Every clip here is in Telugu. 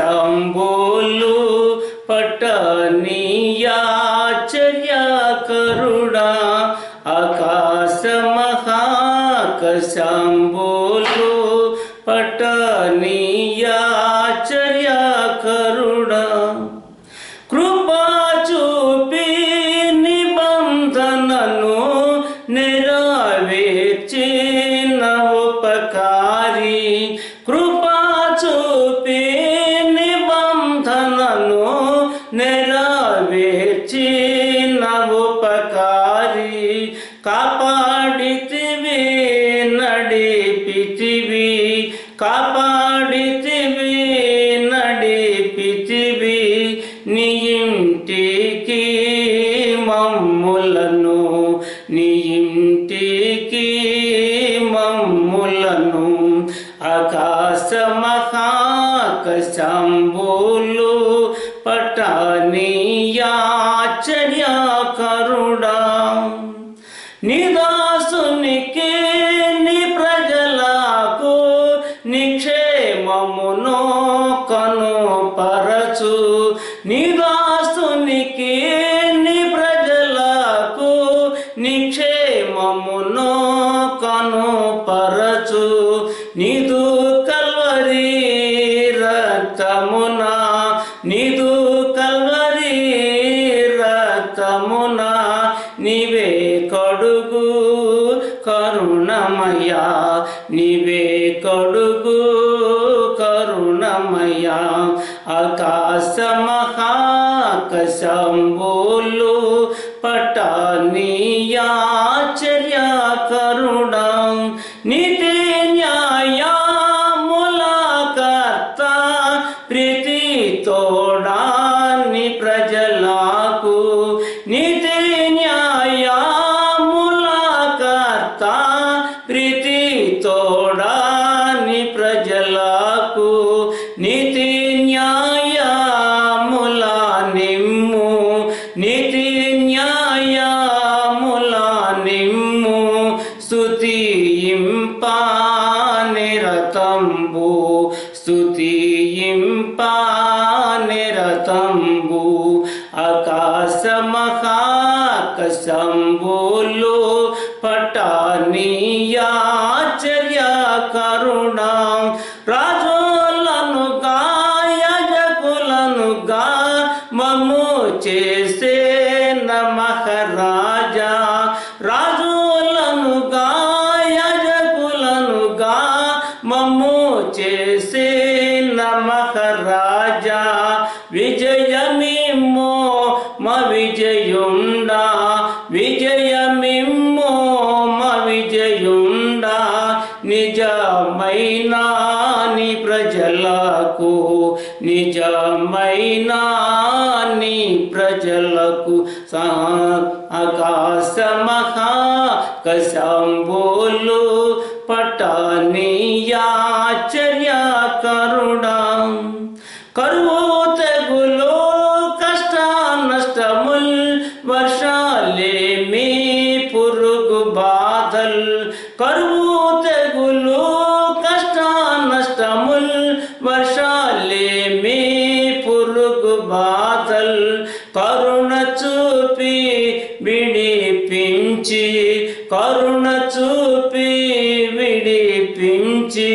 ఆకాశమహాకశంబోలు పట్టనీయాచర్యకరుడా ఆకాశమహాకశంబోలు పట్టనీయాచర్యకరుడా కృపా చూపి నిబంధనను నెరవేర్చిన ఉపకారి కృపా చూపి నిబంధనను నెరవేర్చిన ఉపకారి కాపాడితివి నడిపితివి కాపాడితివి నడిపితివి నీ ఇంటికి మమ్ములను నీ ఇంటికి మమ్ములను ఆకాశమహాకశంబోలు పట్టనీయాచర్యకరుడా నిదాసునికి నీ ప్రజలకు నిక్షేమమును కనుపరచు నిదాసునికి నీ ప్రజలకు నిక్షేమమును కనుపరచు నిదు కల్వరి రక్తమున నిదు కల్వరి రక్తమున నీవే కడుగు కరుణమయ్యా నీవే కడుగు కరుణమయ్యా ఆకాశమహాకశంబోలు పట్టనీయాచర్యకరుడా నీతి న్యాయముల కర్త ప్రీతి తోడా నీ ప్రజలకు నీతి న్యాయముల కర్త ప్రీతి తోడా నీ ప్రజలకు నీతి న్యాయముల నిమ్ము నీతి న్యాయముల నిమ్ము స్తుతింప నిరతంబు స్తుతింప నిరతంబు ఆకాశమహాకశంబోలు పట్టనీయాచర్యకరుడా రాజులనుగా యాజకులనుగా మమ్ము చేసే మహారాజా రాజులనుగా యాజకులనుగా మమ్ము చేసే మహారాజా విజయమిమ్మో మా విజయుండా విజయమిమ్మో మా విజయుండా నిజమైన నీ ప్రజలకు నిజమైన నీ ప్రజలకు ఆకాశమహాకశంబోలు పట్టనీయాచర్యకరుడా కరువు తెగులు కష్ట నష్టముల్ వర్షాలేమి పురుగు బాధల్ కరువు తెగులు కష్ట నష్టముల్ వర్షాలేమి పురుగు బాధల్ కరుణ చూపి విడిపించి కరుణ చూపి విడిపించి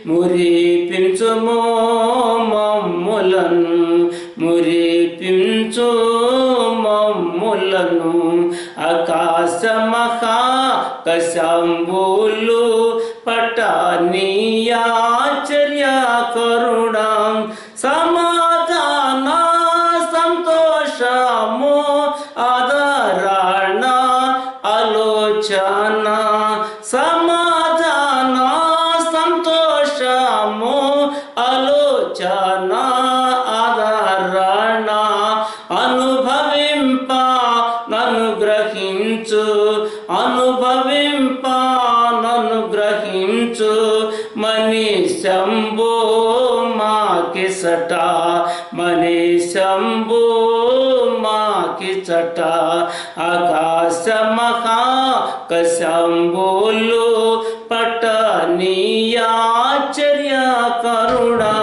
మురిపించుమో మమ్ములను మురిపించు మమ్ములను ఆకాశమహాకశంబోలు పట్టనీయాచర్యకరుడా సమాధాన సంతోషము ఆదరణ ఆలోచన సమాధాన సంతోషము ఆలోచన ఆదరణ అనుభవింప నన్ను గ్రహించు అనుభవింప నన్ను గ్రహించు మనీశంబో మాకిసట మనీశంబో మాకిసట ఆకాశమహాకశంబోలు పట్టనీయాచర్యకరుడా ఆశ్చర్యకరుడా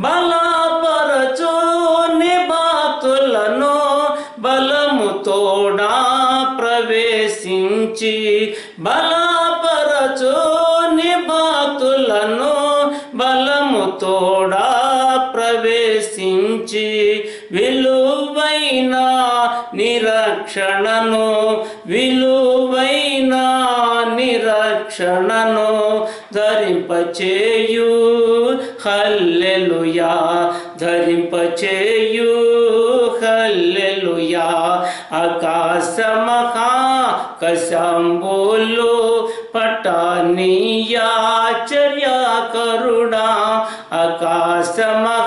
బలపరచు నిబాతులను బలము తోడా ప్రవేశించి బలపరచు నిబాతులను బలము తోడా ప్రవేశించి విలువైన నిరక్షణను విలువైన నిరక్షణను ధరింపచేయు హల్లెలూయా ధరింపచేయు హల్లెలూయా ఆకాశమహాకాశంబులు పట్టనీయాశ్చర్యకరుడా ఆకాశమహాకాశంబులు